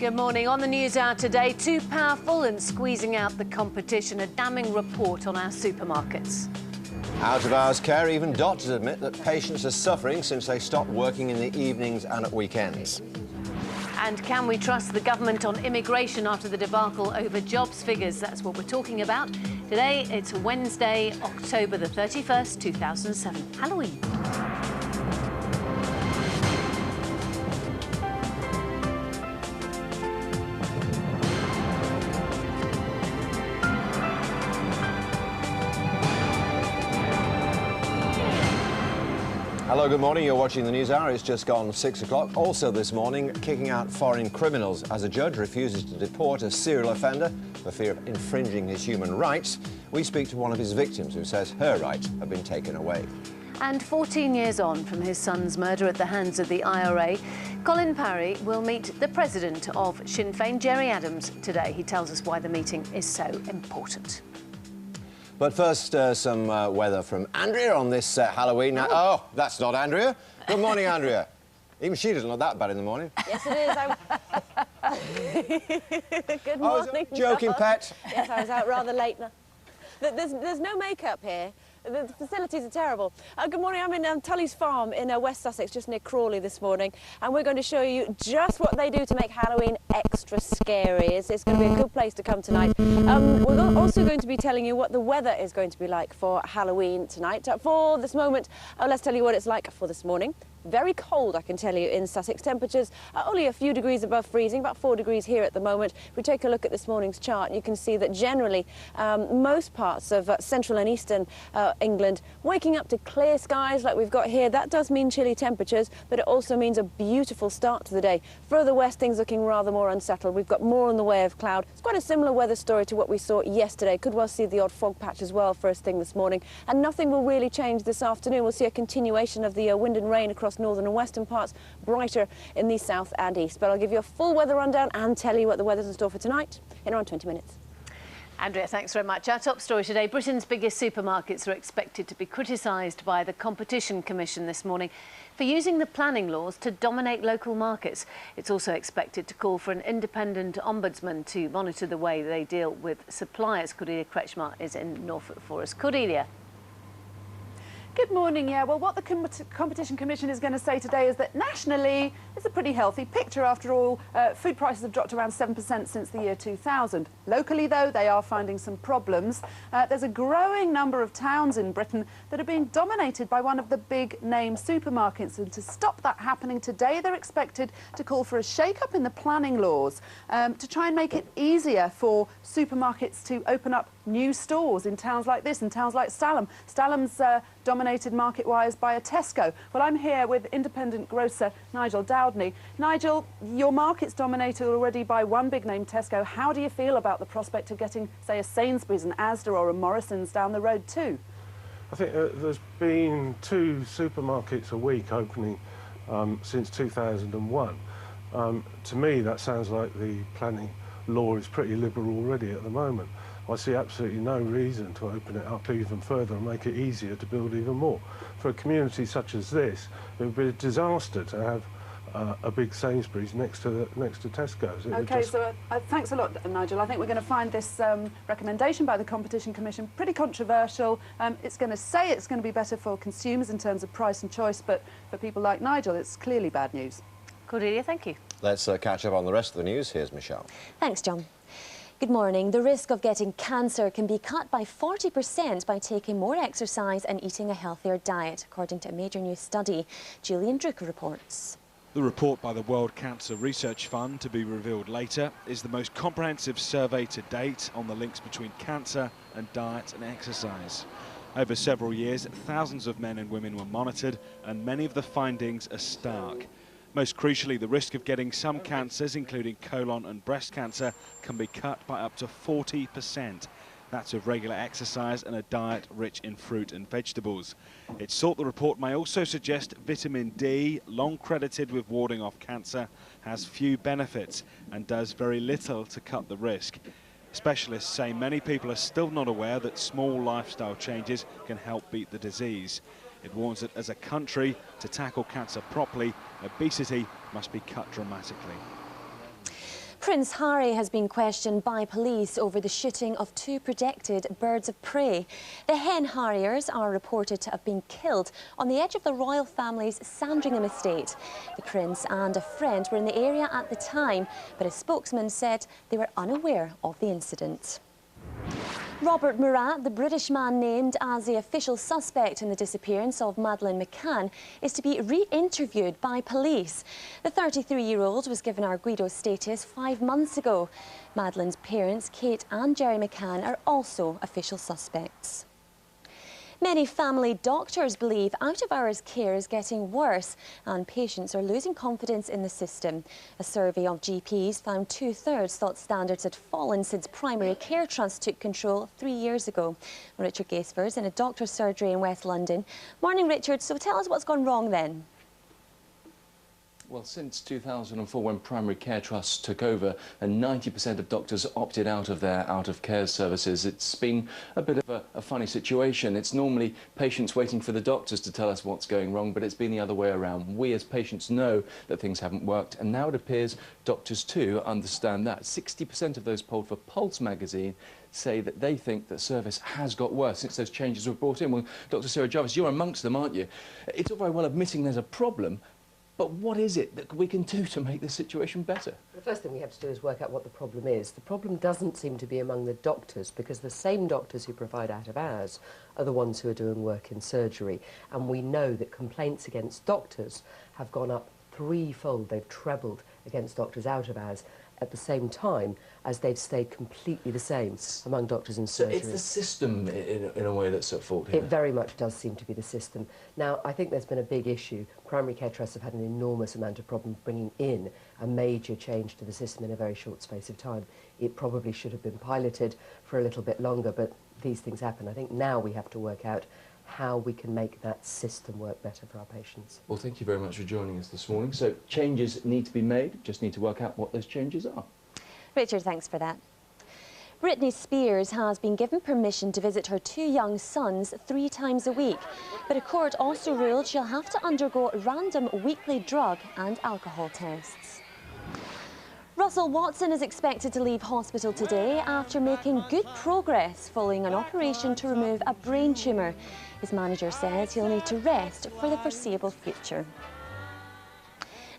Good morning. On the news hour today, too powerful and squeezing out the competition. A damning report on our supermarkets. Out-of-hours care, even doctors admit that patients are suffering since they stopped working in the evenings and at weekends. And can we trust the government on immigration after the debacle over jobs figures? That's what we're talking about. Today, it's Wednesday, October the 31st, 2007. Halloween. Hello, good morning. You're watching the News Hour. It's just gone 6 o'clock. Also this morning, kicking out foreign criminals as a judge refuses to deport a serial offender for fear of infringing his human rights. We speak to one of his victims who says her rights have been taken away. And 14 years on from his son's murder at the hands of the IRA, Colin Parry will meet the president of Sinn Féin, Gerry Adams, today. He tells us why the meeting is so important. But first, some weather from Andrea on this Halloween night. Oh, that's not Andrea. Good morning, Andrea. Even she doesn't look that bad in the morning. Yes, it is. Good morning. Joking, pet. Yes, I was out rather late. There's no makeup here. The facilities are terrible. Good morning, I'm in Tully's Farm in West Sussex, just near Crawley this morning, and we're going to show you just what they do to make Halloween extra scary. It's going to be a good place to come tonight. We're also going to be telling you what the weather is going to be like for Halloween tonight. For this moment, let's tell you what it's like for this morning. Very cold, I can tell you, in Sussex. Temperatures are only a few degrees above freezing, about 4 degrees here at the moment. If we take a look at this morning's chart, you can see that generally most parts of central and eastern England waking up to clear skies like we've got here. That does mean chilly temperatures, but it also means a beautiful start to the day. Further west, things looking rather more unsettled. We've got more in the way of cloud. It's quite a similar weather story to what we saw yesterday. Could well see the odd fog patch as well first thing this morning. And nothing will really change this afternoon. We'll see a continuation of the wind and rain across northern and western parts, brighter in the south and east. But I'll give you a full weather rundown and tell you what the weather's in store for tonight in around 20 minutes. Andrea, thanks very much. Our top story today, Britain's biggest supermarkets are expected to be criticised by the Competition Commission this morning for using the planning laws to dominate local markets. It's also expected to call for an independent ombudsman to monitor the way they deal with suppliers. Cordelia Kretschmar is in Norfolk for us. Cordelia. Good morning. Yeah, well, what the Competition Commission is going to say today is that nationally it's a pretty healthy picture. After all, food prices have dropped around 7% since the year 2000. Locally, though, they are finding some problems. There's a growing number of towns in Britain that are being dominated by one of the big-name supermarkets. And to stop that happening today, they're expected to call for a shake-up in the planning laws to try and make it easier for supermarkets to open up new stores in towns like this, in towns like Stalham. Stalham's dominated market-wise by a Tesco. Well, I'm here with independent grocer Nigel Dowdney. Nigel, your market's dominated already by one big-name Tesco. How do you feel about the prospect of getting, say, a Sainsbury's, an Asda or a Morrison's down the road too? I think there's been 2 supermarkets a week opening since 2001. To me, that sounds like the planning law is pretty liberal already at the moment. I see absolutely no reason to open it up even further and make it easier to build even more. For a community such as this, it would be a disaster to have a big Sainsbury's next to Tesco's. OK, so thanks a lot, Nigel. I think we're going to find this recommendation by the Competition Commission pretty controversial. It's going to say it's going to be better for consumers in terms of price and choice, but for people like Nigel, it's clearly bad news. Cordelia, thank you. Let's catch up on the rest of the news. Here's Michelle. Thanks, John. Good morning. The risk of getting cancer can be cut by 40% by taking more exercise and eating a healthier diet, according to a major new study. Julian Drucker reports. The report by the World Cancer Research Fund, to be revealed later, is the most comprehensive survey to date on the links between cancer and diet and exercise. Over several years, thousands of men and women were monitored, and many of the findings are stark. Most crucially, the risk of getting some cancers, including colon and breast cancer, can be cut by up to 40%. That's with regular exercise and a diet rich in fruit and vegetables. It's thought the report may also suggest vitamin D, long credited with warding off cancer, has few benefits and does very little to cut the risk. Specialists say many people are still not aware that small lifestyle changes can help beat the disease. It warns that as a country, to tackle cancer properly, obesity must be cut dramatically. Prince Harry has been questioned by police over the shooting of 2 protected birds of prey. The hen harriers are reported to have been killed on the edge of the royal family's Sandringham estate. The Prince and a friend were in the area at the time, but a spokesman said they were unaware of the incident. Robert Murat, the British man named as the official suspect in the disappearance of Madeleine McCann, is to be re-interviewed by police. The 33-year-old was given Arguido status 5 months ago. Madeleine's parents, Kate and Jerry McCann, are also official suspects. Many family doctors believe out-of-hours care is getting worse and patients are losing confidence in the system. A survey of GPs found 2/3 thought standards had fallen since Primary Care Trust took control 3 years ago. Richard Gaisford in a doctor's surgery in West London. Morning, Richard. So tell us what's gone wrong then. Well, since 2004, when Primary Care Trusts took over and 90% of doctors opted out of their out-of-care services, it's been a bit of a funny situation. It's normally patients waiting for the doctors to tell us what's going wrong, but it's been the other way around. We as patients know that things haven't worked, and now it appears doctors too understand that. 60% of those polled for Pulse magazine say that they think that service has got worse since those changes were brought in. Well, Dr. Sarah Jarvis, you're amongst them, aren't you? It's all very well admitting there's a problem, but what is it that we can do to make this situation better? The first thing we have to do is work out what the problem is. The problem doesn't seem to be among the doctors, because the same doctors who provide out of hours are the ones who are doing work in surgery. And we know that complaints against doctors have gone up threefold. They've trebled against doctors out of hours at the same time as they've stayed completely the same among doctors in surgery. So it's the system in a way that's at fault here? It very much does seem to be the system. Now, I think there's been a big issue. Primary care trusts have had an enormous amount of problem bringing in a major change to the system in a very short space of time. It probably should have been piloted for a little bit longer, but these things happen. I think now we have to work out how we can make that system work better for our patients. Well, thank you very much for joining us this morning. So changes need to be made, just need to work out what those changes are. Richard, thanks for that. Britney Spears has been given permission to visit her 2 young sons 3 times a week, but a court also ruled she'll have to undergo random weekly drug and alcohol tests. Russell Watson is expected to leave hospital today after making good progress following an operation to remove a brain tumour. His manager says he'll need to rest for the foreseeable future.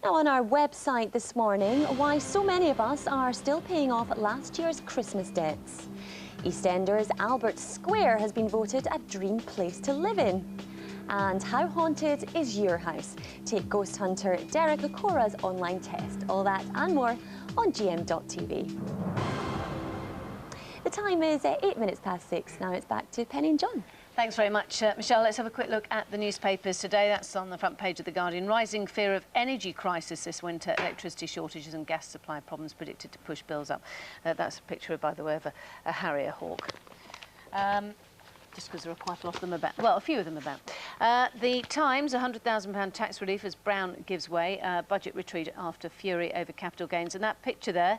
Now, on our website this morning, why so many of us are still paying off last year's Christmas debts. EastEnders Albert Square has been voted a dream place to live in. And how haunted is your house? Take ghost hunter Derek Okora's online test. All that and more on GM.TV. The time is 8 minutes past 6. Now it's back to Penny and John. Thanks very much, Michelle. Let's have a quick look at the newspapers today. That's on the front page of The Guardian. Rising fear of energy crisis this winter. Electricity shortages and gas supply problems predicted to push bills up. That's a picture, by the way, of a Harrier hawk. Just because there are quite a lot of them about. Well, a few of them about. The Times, £100,000 tax relief as Brown gives way. Budget retreat after fury over capital gains. And that picture there,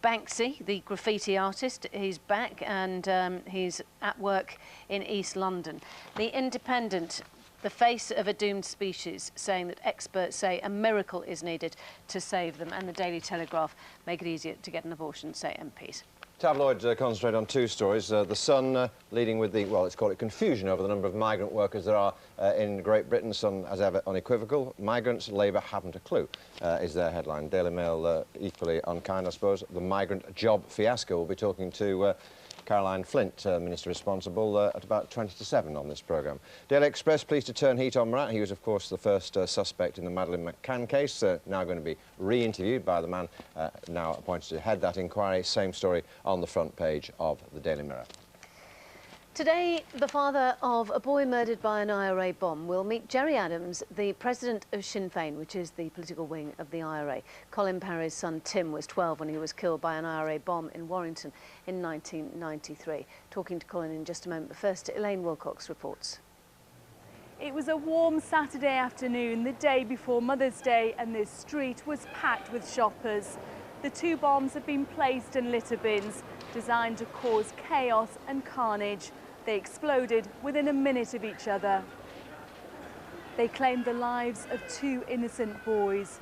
Banksy, the graffiti artist, he's back and he's at work in East London. The Independent, the face of a doomed species, saying that experts say a miracle is needed to save them. And the Daily Telegraph, make it easier to get an abortion, say MPs. Tabloids concentrate on 2 stories. The Sun leading with the, well, let's call it confusion over the number of migrant workers there are in Great Britain. Sun, as ever, unequivocal. Migrants, Labour haven't a clue, is their headline. Daily Mail equally unkind, I suppose. The migrant job fiasco. We'll be talking to Caroline Flint, Minister responsible, at about 20 to 7 on this programme. Daily Express pleased to turn heat on Murat. He was, of course, the first suspect in the Madeleine McCann case, now going to be re-interviewed by the man now appointed to head that inquiry. Same story on the front page of the Daily Mirror. Today, the father of a boy murdered by an IRA bomb will meet Gerry Adams, the president of Sinn Féin, which is the political wing of the IRA. Colin Parry's son Tim was 12 when he was killed by an IRA bomb in Warrington in 1993. Talking to Colin in just a moment, but first, Elaine Wilcox reports. It was a warm Saturday afternoon, the day before Mother's Day, and this street was packed with shoppers. The 2 bombs have been placed in litter bins, designed to cause chaos and carnage. They exploded within a minute of each other. They claimed the lives of 2 innocent boys.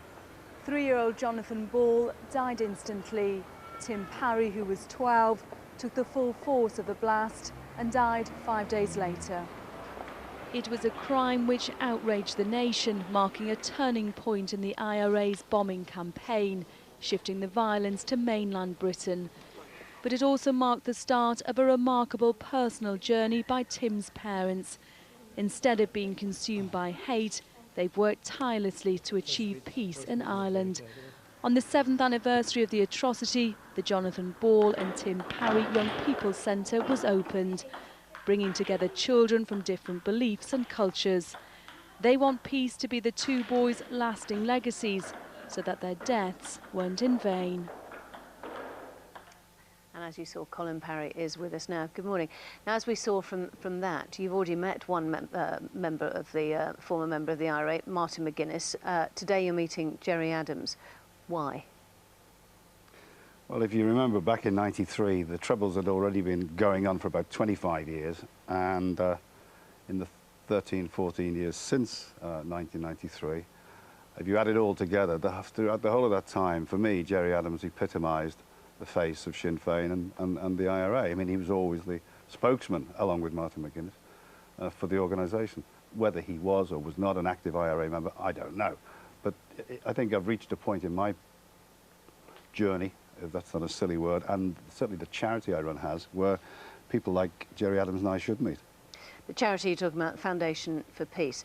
3-year-old Jonathan Ball died instantly. Tim Parry, who was 12, took the full force of the blast and died 5 days later. It was a crime which outraged the nation, marking a turning point in the IRA's bombing campaign, shifting the violence to mainland Britain. But it also marked the start of a remarkable personal journey by Tim's parents. Instead of being consumed by hate, they've worked tirelessly to achieve peace in Ireland. On the 7th anniversary of the atrocity, the Jonathan Ball and Tim Parry Young People's Centre was opened, bringing together children from different beliefs and cultures. They want peace to be the two boys' lasting legacies, so that their deaths weren't in vain. And as you saw, Colin Parry is with us now. Good morning. Now, as we saw from that, you've already met one member of the former member of the IRA, Martin McGuinness. Today you're meeting Gerry Adams. Why? Well, if you remember back in '93, the Troubles had already been going on for about 25 years, and in the 13, 14 years since 1993, if you add it all together, throughout the whole of that time, for me, Gerry Adams epitomised the face of Sinn Féin and the IRA. I mean, he was always the spokesman, along with Martin McGuinness, for the organisation. Whether he was or was not an active IRA member, I don't know. But I think I've reached a point in my journey, if that's not a silly word, and certainly the charity I run has, where people like Gerry Adams and I should meet. The charity you're talking about, Foundation for Peace.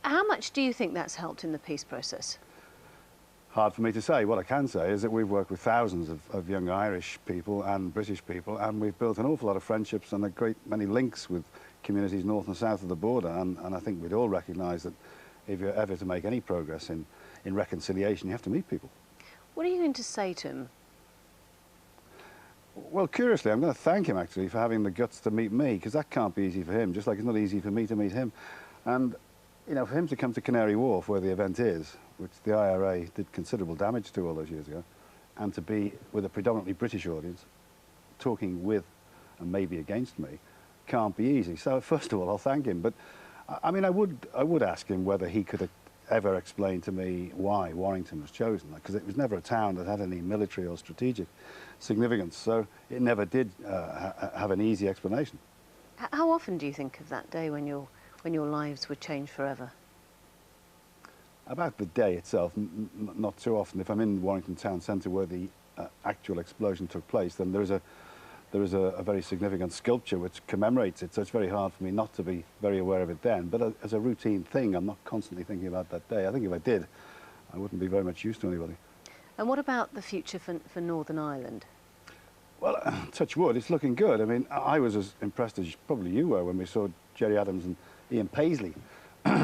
How much do you think that's helped in the peace process? Hard for me to say. What I can say is that we've worked with thousands of young Irish people and British people, and we've built an awful lot of friendships and a great many links with communities north and south of the border, and I think we'd all recognise that if you're ever to make any progress in reconciliation, you have to meet people. What are you going to say to him? Well, curiously, I'm going to thank him, actually, for having the guts to meet me, because that can't be easy for him, just like it's not easy for me to meet him. And, you know, for him to come to Canary Wharf, where the event is, which the IRA did considerable damage to all those years ago, and to be with a predominantly British audience, talking with and maybe against me, can't be easy. So, first of all, I'll thank him. But, I mean, I would ask him whether he could ever explain to me why Warrington was chosen, because it was never a town that had any military or strategic significance, so it never did have an easy explanation. How often do you think of that day when your lives would change forever? About the day itself, not too often. If I'm in Warrington town centre where the actual explosion took place, then there is a very significant sculpture which commemorates it, so it's very hard for me not to be very aware of it then. But as a routine thing, I'm not constantly thinking about that day. I think if I did, I wouldn't be very much use to anybody. And what about the future for Northern Ireland? Well, touch wood, it's looking good. I mean, I was as impressed as probably you were when we saw Gerry Adams and Ian Paisley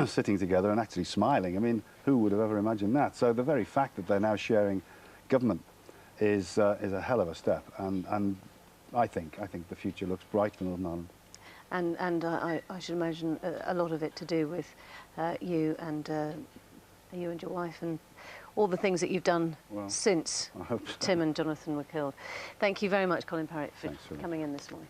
sitting together and actually smiling. I mean, who would have ever imagined that? So the very fact that they're now sharing government is a hell of a step, and I think the future looks bright for Northern Ireland. And I should imagine a lot of it to do with you and your wife and all the things that you've done since Tim and Jonathan were killed. Thank you very much, Colin Parry, for coming in this morning.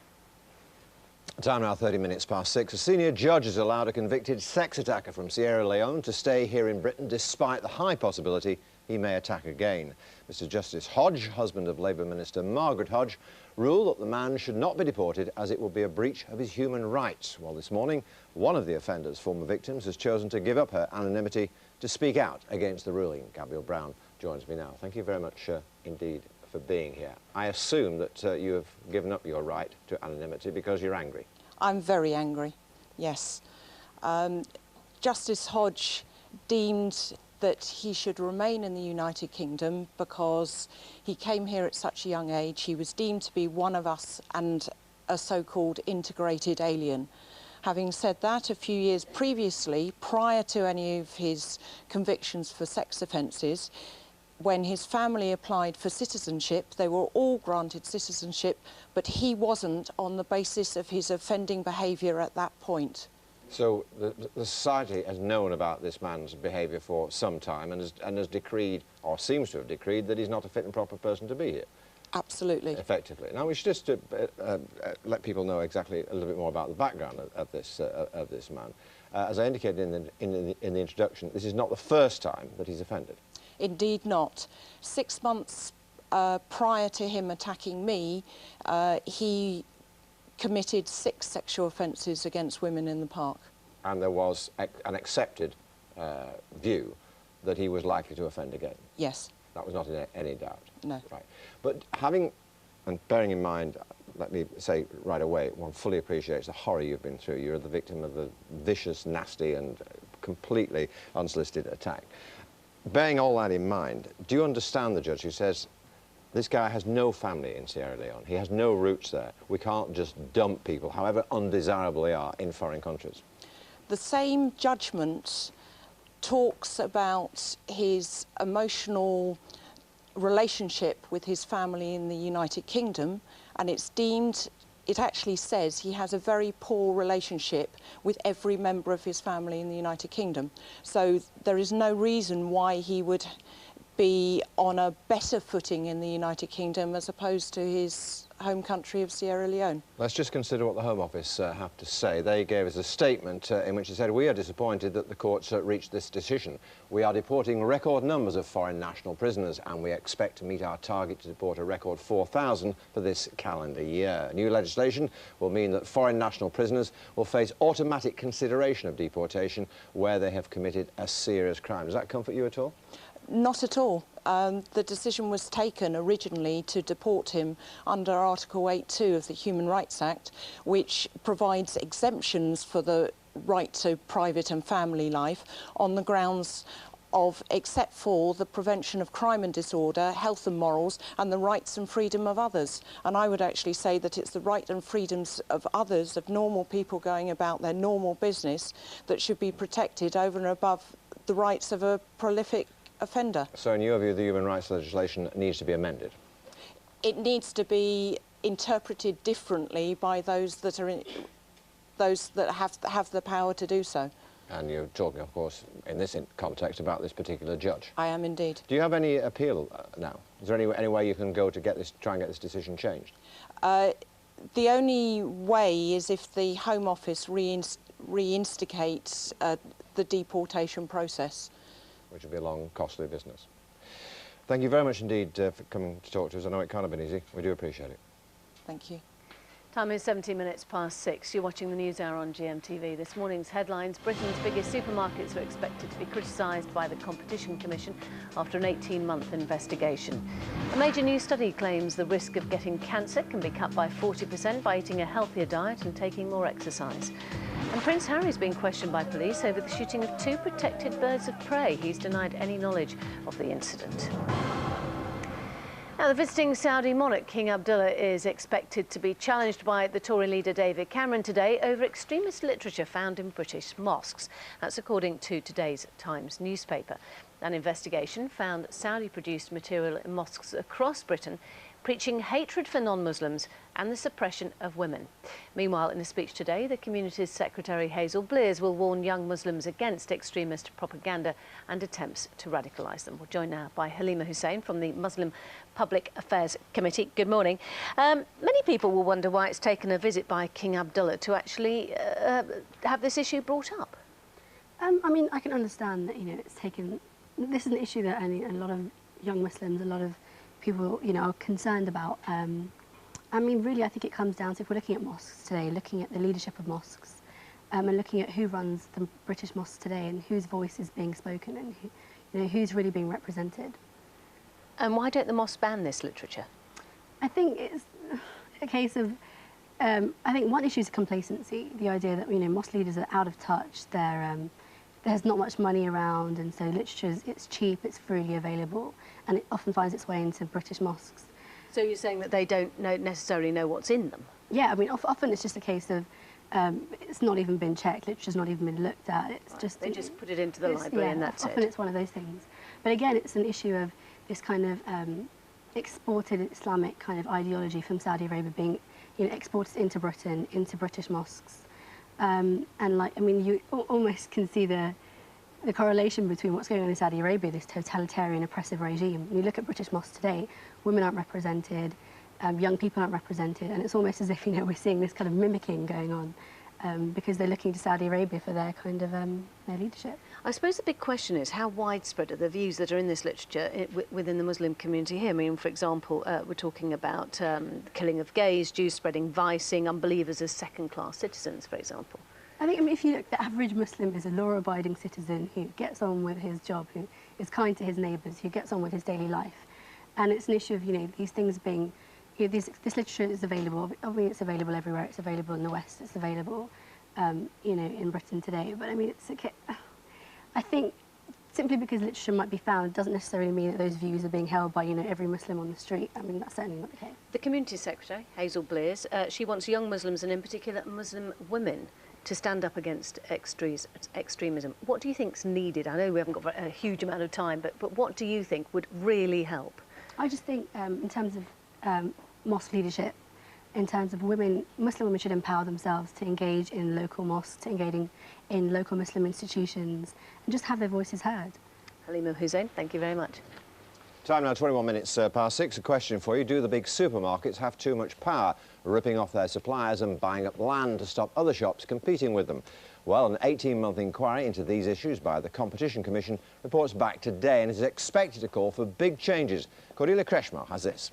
Time now 30 minutes past 6. A senior judge has allowed a convicted sex attacker from Sierra Leone to stay here in Britain despite the high possibility he may attack again. Mr. Justice Hodge, husband of Labour Minister Margaret Hodge, ruled that the man should not be deported as it would be a breach of his human rights. Well, this morning, one of the offender's former victims has chosen to give up her anonymity to speak out against the ruling. Gabrielle Brown joins me now. Thank you very much indeed for being here. I assume that you have given up your right to anonymity because you're angry. I'm very angry, yes. Justice Hodge deemed that he should remain in the United Kingdom because he came here at such a young age. He was deemed to be one of us and a so-called integrated alien. Having said that, a few years previously, prior to any of his convictions for sex offences, when his family applied for citizenship, they were all granted citizenship, but he wasn't, on the basis of his offending behaviour at that point. So the society has known about this man's behaviour for some time and has decreed, or seems to have decreed, that he's not a fit and proper person to be here. Absolutely. Effectively. Now, we should just let people know exactly a little bit more about the background of this man. As I indicated in the introduction, this is not the first time that he's offended. Indeed not. 6 months prior to him attacking me, he committed 6 sexual offences against women in the park. And there was an accepted view that he was likely to offend again? Yes. That was not in any doubt? No. Right. But having, and bearing in mind, let me say right away, one fully appreciates the horror you've been through. You're the victim of a vicious, nasty and completely unsolicited attack. Bearing all that in mind, do you understand the judge who says, this guy has no family in Sierra Leone, he has no roots there, we can't just dump people, however undesirable they are, in foreign countries? The same judgment talks about his emotional relationship with his family in the United Kingdom, and it actually says he has a very poor relationship with every member of his family in the United Kingdom. So there is no reason why he would be on a better footing in the United Kingdom as opposed to his home country of Sierra Leone. Let's just consider what the Home Office have to say. They gave us a statement in which they said, we are disappointed that the courts reached this decision. We are deporting record numbers of foreign national prisoners and we expect to meet our target to deport a record 4,000 for this calendar year. New legislation will mean that foreign national prisoners will face automatic consideration of deportation where they have committed a serious crime. Does that comfort you at all? Not at all. The decision was taken originally to deport him under Article 8.2 of the Human Rights Act, which provides exemptions for the right to private and family life on the grounds of, except for the prevention of crime and disorder, health and morals, and the rights and freedom of others. And I would actually say that it's the right and freedoms of others, of normal people going about their normal business, that should be protected over and above the rights of a prolific offender. So in your view, the human rights legislation needs to be amended? It needs to be interpreted differently by those that have the power to do so. And you're talking, of course, in this context about this particular judge. I am indeed. Do you have any appeal now? Is there any way you can go to try and get this decision changed? The only way is if the Home Office reinstigates the deportation process. Which will be a long, costly business. Thank you very much indeed for coming to talk to us. I know it can't have been easy. We do appreciate it. Thank you. Time is 17 minutes past 6. You're watching the NewsHour on GMTV. This morning's headlines: Britain's biggest supermarkets are expected to be criticised by the Competition Commission after an 18-month investigation. A major new study claims the risk of getting cancer can be cut by 40% by eating a healthier diet and taking more exercise. And Prince Harry's being questioned by police over the shooting of 2 protected birds of prey. He's denied any knowledge of the incident. Now, the visiting Saudi monarch, King Abdullah, is expected to be challenged by the Tory leader David Cameron today over extremist literature found in British mosques. That's according to today's Times newspaper. An investigation found Saudi-produced material in mosques across Britain preaching hatred for non-Muslims and the suppression of women. Meanwhile, in a speech today, the community's Secretary Hazel Blears will warn young Muslims against extremist propaganda and attempts to radicalise them. We're joined now by Halima Hussain from the Muslim Public Affairs Committee. Good morning. Many people will wonder why it's taken a visit by King Abdullah to actually have this issue brought up. I mean, I can understand that, it's taken... This is an issue that a lot of young Muslims, a lot of people, are concerned about. I mean, really, I think it comes down to, if we're looking at mosques today, looking at the leadership of mosques, and looking at who runs the British mosques today and whose voice is being spoken and who's really being represented. And why don't the mosques ban this literature? I think it's a case of, I think one issue is complacency, the idea that, mosque leaders are out of touch, there's not much money around, and so literature, it's cheap, it's freely available, and it often finds its way into British mosques. So you're saying that they don't necessarily know what's in them? Yeah, I mean, often it's just a case of it's not even been checked, literature's not even been looked at. It's right. just They just put it into the library and that's often it. It's one of those things. But again, it's an issue of this kind of exported Islamic kind of ideology from Saudi Arabia being exported into Britain, into British mosques. And you almost can see the correlation between what's going on in Saudi Arabia, this totalitarian oppressive regime. When you look at British mosques today, women aren't represented, young people aren't represented, and it's almost as if, we're seeing this kind of mimicking going on because they're looking to Saudi Arabia for their kind of their leadership. I suppose the big question is how widespread are the views that are in this literature within the Muslim community here? I mean, for example, we're talking about killing of gays, Jews spreading vicing, unbelievers as second-class citizens, for example. I think, I mean, if you look, the average Muslim is a law-abiding citizen who gets on with his job, who is kind to his neighbours, who gets on with his daily life. And it's an issue of, you know, these things being, you know, this literature is available. I mean, it's available everywhere. It's available in the West. It's available, you know, in Britain today. But I mean, I think simply because literature might be found doesn't necessarily mean that those views are being held by, you know, every Muslim on the street. I mean, that's certainly not the case. The Community Secretary, Hazel Blears, she wants young Muslims and in particular Muslim women to stand up against extremism. What do you think's needed? I know we haven't got a huge amount of time, but what do you think would really help? I just think in terms of mosque leadership, in terms of women, Muslim women should empower themselves to engage in local mosques, to engage in local Muslim institutions, and just have their voices heard. Halima Hussein, thank you very much. Time now, 21 minutes past 6. A question for you. Do the big supermarkets have too much power, ripping off their suppliers and buying up land to stop other shops competing with them? Well, an 18-month inquiry into these issues by the Competition Commission reports back today and is expected to call for big changes. Cordelia Kreshmar has this.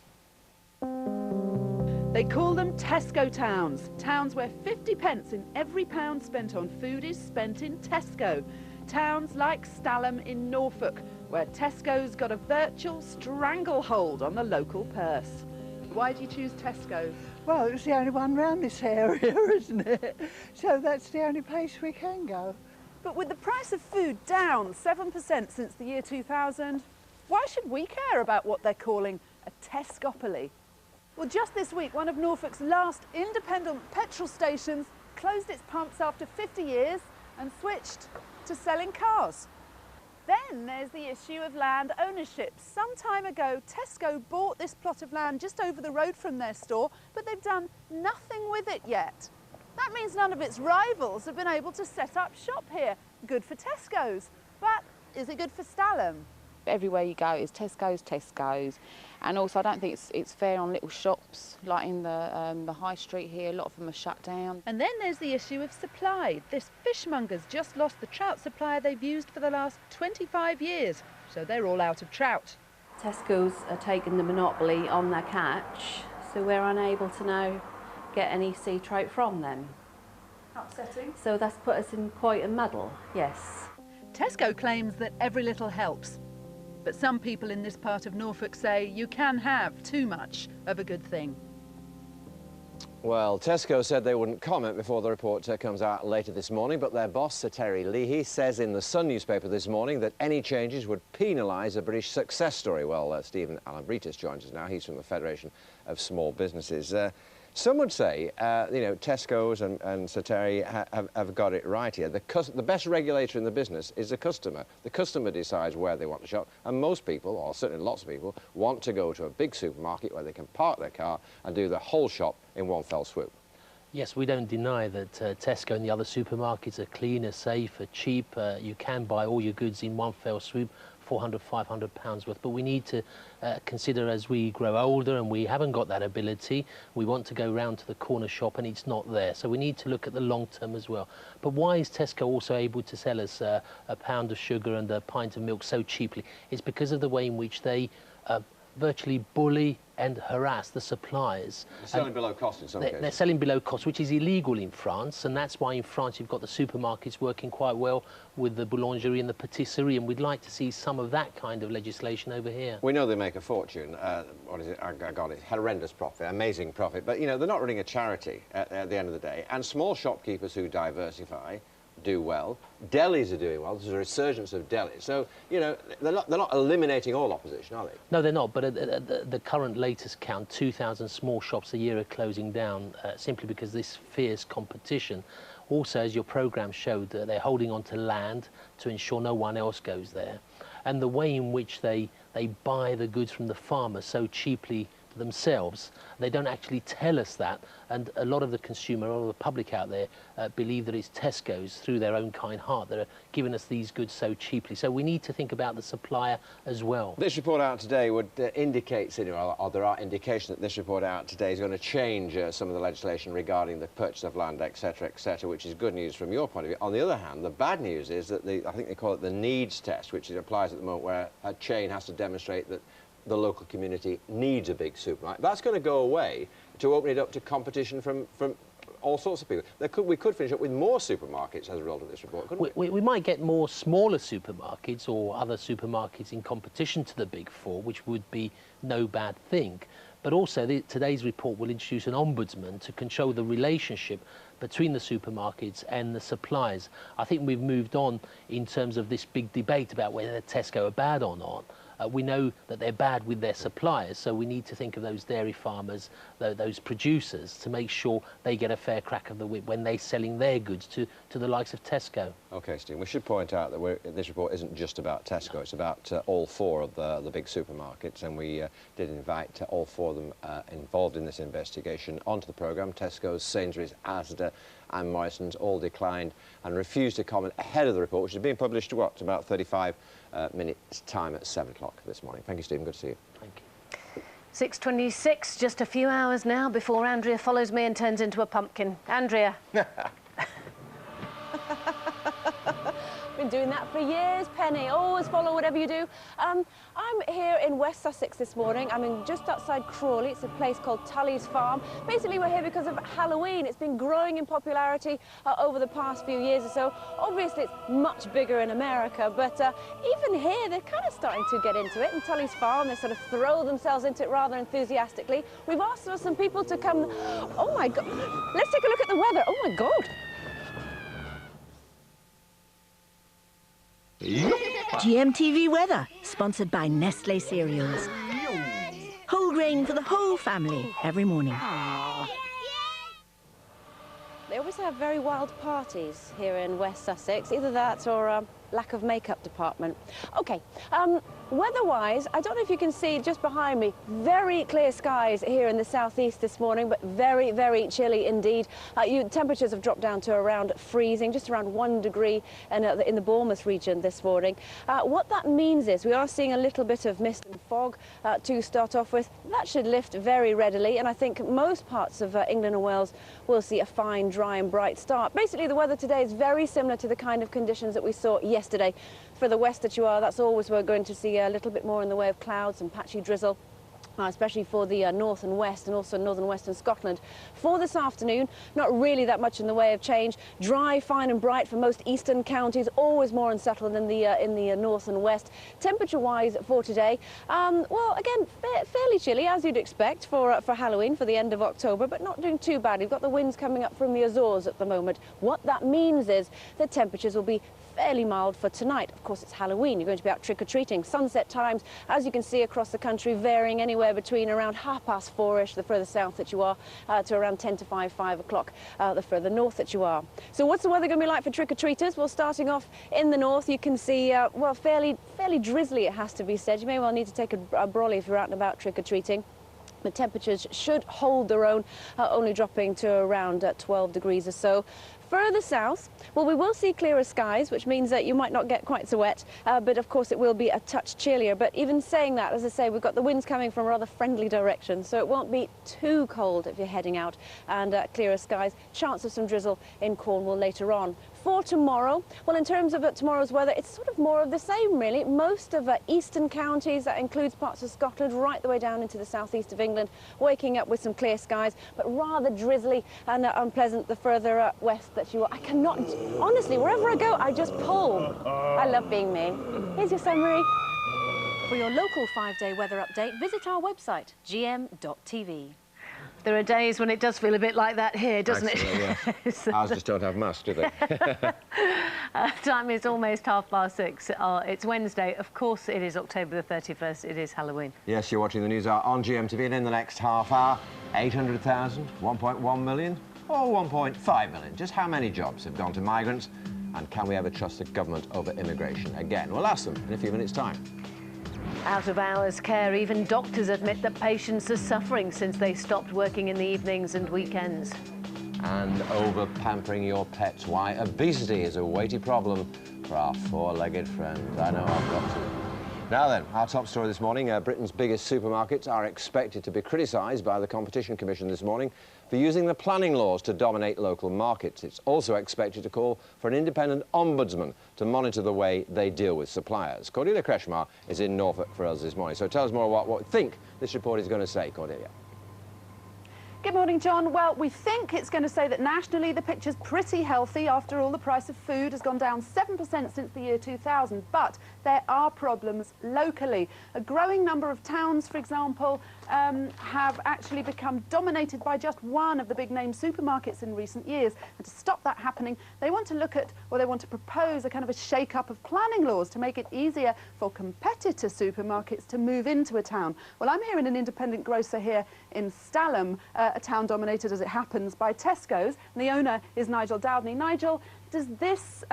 They call them Tesco towns, towns where 50 pence in every pound spent on food is spent in Tesco. Towns like Stalham in Norfolk, where Tesco's got a virtual stranglehold on the local purse. Why do you choose Tesco's? Well, it's the only one around this area, isn't it? So that's the only place we can go. But with the price of food down 7% since the year 2000, why should we care about what they're calling a Tescopoly? Well, just this week, one of Norfolk's last independent petrol stations closed its pumps after 50 years and switched to selling cars. Then there's the issue of land ownership. Some time ago, Tesco bought this plot of land just over the road from their store, but they've done nothing with it yet. That means none of its rivals have been able to set up shop here. Good for Tesco's, but is it good for Stalham? Everywhere you go is Tesco's, Tesco's. And also I don't think it's fair on little shops like in the high street here. A lot of them are shut down. And then there's the issue of supply. This fishmonger's just lost the trout supplier they've used for the last 25 years, so they're all out of trout. Tesco's are taking the monopoly on their catch, so we're unable to now get any sea trout from them. Upsetting. So that's put us in quite a muddle, yes. Tesco claims that every little helps. But some people in this part of Norfolk say you can have too much of a good thing. Well, Tesco said they wouldn't comment before the report comes out later this morning, but their boss, Sir Terry Leahy, says in the Sun newspaper this morning that any changes would penalise a British success story. Well, Stephen Allambritis joins us now. He's from the Federation of Small Businesses. Some would say, you know, Tesco's and Sir Terry have got it right here. The best regulator in the business is the customer. The customer decides where they want to shop, and most people, or certainly lots of people, want to go to a big supermarket where they can park their car and do the whole shop in one fell swoop. Yes, we don't deny that Tesco and the other supermarkets are cleaner, safer, cheap. You can buy all your goods in one fell swoop, 400, 500 pounds worth, but we need to consider as we grow older and we haven't got that ability, we want to go round to the corner shop and it's not there. So we need to look at the long term as well. But why is Tesco also able to sell us a pound of sugar and a pint of milk so cheaply? It's because of the way in which they virtually bully and harass the suppliers. They're selling below cost in some cases. They're selling below cost, which is illegal in France, and that's why in France you've got the supermarkets working quite well with the boulangerie and the patisserie, and we'd like to see some of that kind of legislation over here. We know they make a fortune. What is it? I got it. Horrendous profit, amazing profit. But, you know, they're not running a charity at the end of the day. And small shopkeepers who diversify do well. Delis are doing well. There's a resurgence of delis. So, you know, they're not eliminating all opposition, are they? No, they're not. But at the current latest count, 2,000 small shops a year are closing down simply because this fierce competition. Also, as your programme showed, they're holding on to land to ensure no one else goes there. And the way in which they buy the goods from the farmer so cheaply for themselves. They don't actually tell us that, and a lot of the consumer, a lot of the public out there believe that it's Tesco's, through their own kind heart, that are giving us these goods so cheaply. So we need to think about the supplier as well. This report out today would indicate, or there are indications that this report out today is going to change some of the legislation regarding the purchase of land, etc., which is good news from your point of view. On the other hand, the bad news is that I think they call it the needs test, which applies at the moment, where a chain has to demonstrate that the local community needs a big supermarket. That's going to go away to open it up to competition from all sorts of people. We could finish up with more supermarkets as a result of this report, couldn't we? We might get more smaller supermarkets or other supermarkets in competition to the big four, which would be no bad thing. But also, today's report will introduce an ombudsman to control the relationship between the supermarkets and the suppliers. I think we've moved on in terms of this big debate about whether Tesco are bad or not. We know that they're bad with their suppliers, so we need to think of those dairy farmers, those producers, to make sure they get a fair crack of the whip when they're selling their goods to the likes of Tesco. OK, Steve, we should point out that this report isn't just about Tesco, it's about all four of the big supermarkets, and we did invite all four of them involved in this investigation onto the programme. Tesco's, Sainsbury's, Asda and Morrison's all declined and refused to comment ahead of the report, which is being published, what, about 35 minutes' time at 7 o'clock this morning. Thank you, Stephen. Good to see you. Thank you. 6:26, just a few hours now before Andrea follows me and turns into a pumpkin. Andrea. Been doing that for years, Penny. Always follow whatever you do. I'm here in West Sussex this morning. I'm just outside Crawley. It's a place called Tully's Farm. Basically, we're here because of Halloween. It's been growing in popularity over the past few years or so. Obviously, it's much bigger in America, but even here, they're kind of starting to get into it. In Tully's Farm, they sort of throw themselves into it rather enthusiastically. We've asked for some people to come. Oh my God! Let's take a look at the weather. Oh my God! GMTV weather, sponsored by Nestle cereals. Whole grain for the whole family every morning. They always have very wild parties here in West Sussex, either that or lack of makeup department. OK, weather-wise, I don't know if you can see just behind me, very clear skies here in the southeast this morning, but very, very chilly indeed. Temperatures have dropped down to around freezing, just around 1 degree in the Bournemouth region this morning. What that means is we are seeing a little bit of mist and fog to start off with. That should lift very readily, and I think most parts of England and Wales will see a fine, dry and bright start. Basically, the weather today is very similar to the kind of conditions that we saw yesterday. For the west that you are, that's always we're going to see a little bit more in the way of clouds and patchy drizzle. Especially for the north and west, and also northern western Scotland. For this afternoon, not really that much in the way of change. Dry, fine and bright for most eastern counties, always more unsettled in the north and west. Temperature-wise for today, well, again, fairly chilly, as you'd expect for Halloween, for the end of October, but not doing too bad. You've got the winds coming up from the Azores at the moment. What that means is the temperatures will be fairly mild for tonight. Of course, it's Halloween. You're going to be out trick-or-treating. Sunset times, as you can see across the country, varying anywhere between around 4:30, the further south that you are, to around 10 to 5 o'clock, the further north that you are. So what's the weather going to be like for trick-or-treaters? Well, starting off in the north, you can see, well, fairly drizzly, it has to be said. You may well need to take a brolly if you're out and about trick-or-treating. The temperatures should hold their own, only dropping to around 12 degrees or so. Further south, well, we will see clearer skies, which means that you might not get quite so wet, but of course it will be a touch chillier. But even saying that, as I say, we've got the winds coming from a rather friendly direction, so it won't be too cold if you're heading out, and clearer skies. Chance of some drizzle in Cornwall later on. For tomorrow, well, in terms of tomorrow's weather, it's sort of more of the same, really. Most of eastern counties, that includes parts of Scotland, right the way down into the southeast of England, waking up with some clear skies, but rather drizzly and unpleasant the further west that you are. I cannot, honestly, wherever I go, I just pull. I love being me. Here's your summary. For your local 5-day weather update, visit our website, gm.tv. There are days when it does feel a bit like that here, doesn't it? Yeah. Ours just don't have masks, do they? Time is almost 6:30. It's Wednesday. Of course, it is October the 31st. It is Halloween. Yes, you're watching the news hour on GMTV, and in the next half hour, 800,000, 1.1 million, or 1.5 million. Just how many jobs have gone to migrants, and can we ever trust the government over immigration again? We'll ask them in a few minutes' time. Out-of-hours care. Even doctors admit that patients are suffering since they stopped working in the evenings and weekends. And over-pampering your pets. Why obesity is a weighty problem for our four-legged friends. I know I've got to. Now then, our top story this morning. Britain's biggest supermarkets are expected to be criticised by the Competition Commission this morning for using the planning laws to dominate local markets. It's also expected to call for an independent ombudsman to monitor the way they deal with suppliers. Cordelia Kreshmar is in Norfolk for us this morning. So tell us more about what we think this report is going to say, Cordelia. Good morning, John. Well, we think it's going to say that nationally the picture's pretty healthy. After all, the price of food has gone down 7% since the year 2000. But there are problems locally. A growing number of towns, for example, have actually become dominated by just one of the big-name supermarkets in recent years. And to stop that happening, they want to look at, or they want to propose a kind of a shake-up of planning laws to make it easier for competitor supermarkets to move into a town. Well, I'm here in an independent grocer here in Stalham, a town dominated, as it happens, by Tesco's. And the owner is Nigel Dowdney. Nigel, does this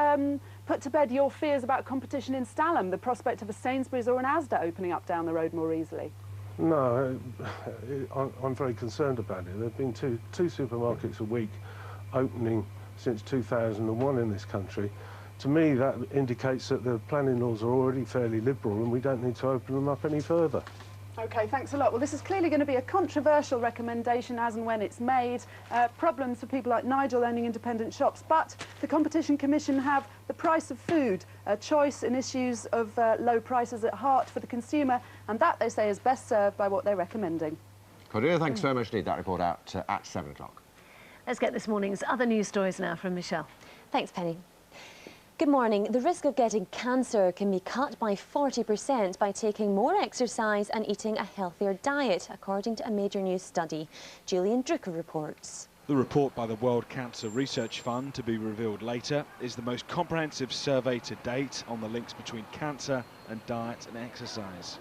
put to bed your fears about competition in Stalham, the prospect of a Sainsbury's or an Asda opening up down the road more easily? No, I'm very concerned about it. There have been two supermarkets a week opening since 2001 in this country. To me, that indicates that the planning laws are already fairly liberal and we don't need to open them up any further. OK, thanks a lot. Well, this is clearly going to be a controversial recommendation as and when it's made. Problems for people like Nigel owning independent shops. But the Competition Commission have the price of food, choice and issues of low prices at heart for the consumer. And that, they say, is best served by what they're recommending. Cordelia, thanks very much indeed. That report out at 7 o'clock. Let's get this morning's other news stories now from Michelle. Thanks, Penny. Good morning. The risk of getting cancer can be cut by 40% by taking more exercise and eating a healthier diet, according to a major news study. Julian Drucker reports. The report by the World Cancer Research Fund, to be revealed later, is the most comprehensive survey to date on the links between cancer and diet and exercise.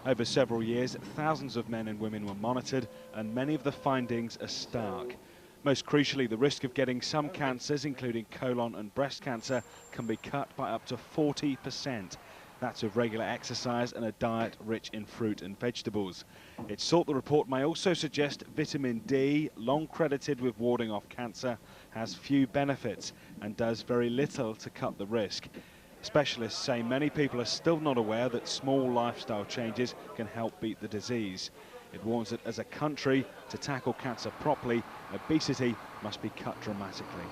Over several years, thousands of men and women were monitored, and many of the findings are stark. Most crucially, the risk of getting some cancers, including colon and breast cancer, can be cut by up to 40%. That's with regular exercise and a diet rich in fruit and vegetables. It's thought the report may also suggest vitamin D, long credited with warding off cancer, has few benefits and does very little to cut the risk. Specialists say many people are still not aware that small lifestyle changes can help beat the disease. It warns that as a country, to tackle cancer properly, obesity must be cut dramatically.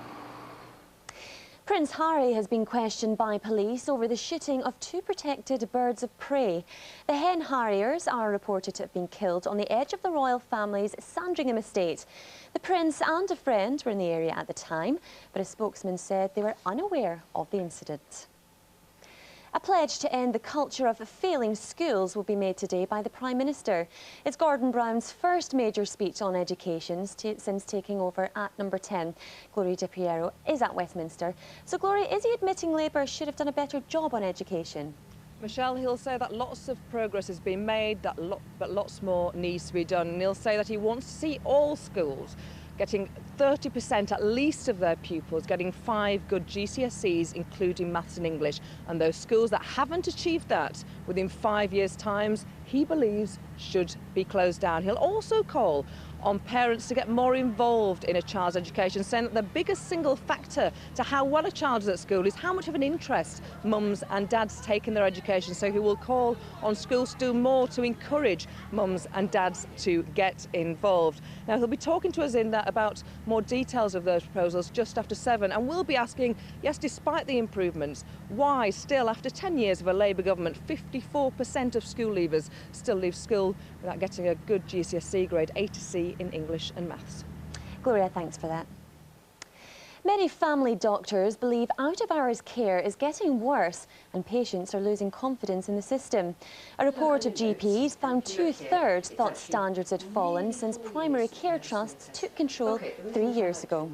Prince Harry has been questioned by police over the shooting of 2 protected birds of prey. The hen harriers are reported to have been killed on the edge of the royal family's Sandringham estate. The prince and a friend were in the area at the time, but a spokesman said they were unaware of the incident. A pledge to end the culture of failing schools will be made today by the Prime Minister. It's Gordon Brown's first major speech on education since taking over at number 10. Gloria Di Piero is at Westminster. So, Gloria, is he admitting Labour should have done a better job on education? Michelle, he'll say that lots of progress has been made, but lots more needs to be done. And he'll say that he wants to see all schools getting 30% at least of their pupils getting 5 good GCSEs, including maths and English. And those schools that haven't achieved that within 5 years' time, he believes should be closed down. He'll also call on parents to get more involved in a child's education, saying that the biggest single factor to how well a child is at school is how much of an interest mums and dads take in their education. So he will call on schools to do more to encourage mums and dads to get involved. Now, he'll be talking to us in that about more details of those proposals just after 7, and we'll be asking, yes, despite the improvements, why still, after 10 years of a Labour government, 54% of school leavers still leave school without getting a good GCSE grade, A to C in English and maths. Gloria, thanks for that. Many family doctors believe out-of-hours care is getting worse and patients are losing confidence in the system. A report of GPs found 2/3 thought standards had fallen since primary care trusts took control 3 years ago.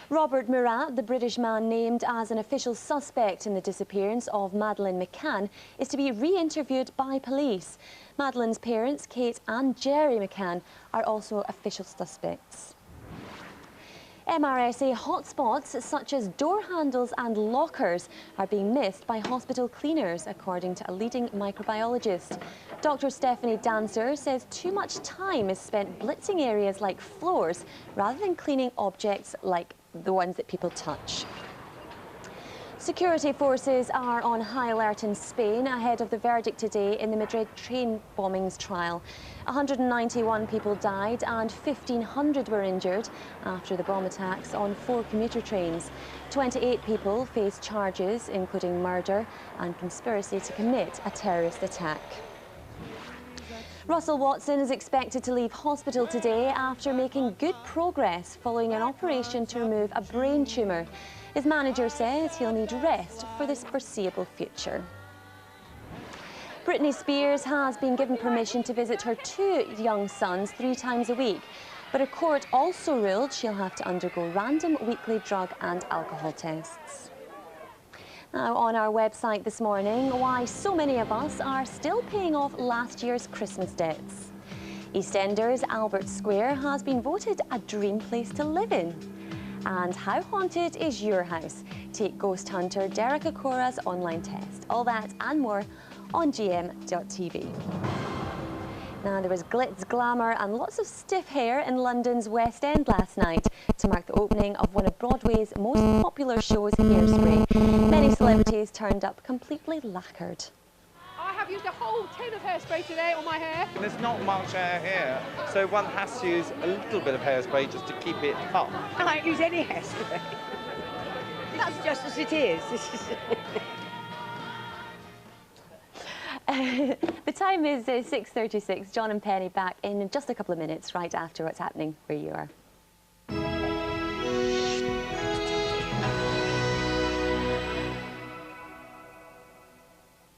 Robert Murat, the British man named as an official suspect in the disappearance of Madeleine McCann, is to be re-interviewed by police. Madeleine's parents, Kate and Jerry McCann, are also official suspects. MRSA hotspots such as door handles and lockers are being missed by hospital cleaners, according to a leading microbiologist. Dr. Stephanie Dancer says too much time is spent blitzing areas like floors rather than cleaning objects like the ones that people touch. Security forces are on high alert in Spain ahead of the verdict today in the Madrid train bombings trial. 191 people died and 1,500 were injured after the bomb attacks on 4 commuter trains. 28 people face charges, including murder and conspiracy to commit a terrorist attack. Russell Watson is expected to leave hospital today after making good progress following an operation to remove a brain tumour. His manager says he'll need rest for this foreseeable future. Britney Spears has been given permission to visit her 2 young sons 3 times a week, but a court also ruled she'll have to undergo random weekly drug and alcohol tests. Now, on our website this morning, why so many of us are still paying off last year's Christmas debts. EastEnders Albert Square has been voted a dream place to live in. And how haunted is your house? Take ghost hunter Derek Akora's online test. All that and more on GM.TV. Now, there was glitz, glamour and lots of stiff hair in London's West End last night to mark the opening of one of Broadway's most popular shows, Hairspray. Many celebrities turned up completely lacquered. I have used a whole tin of hairspray today on my hair. There's not much hair here, so one has to use a little bit of hairspray just to keep it up. I don't use any hairspray. That's just as it is. The time is 6:36. John and Penny back in just a couple of minutes, right after what's happening where you are.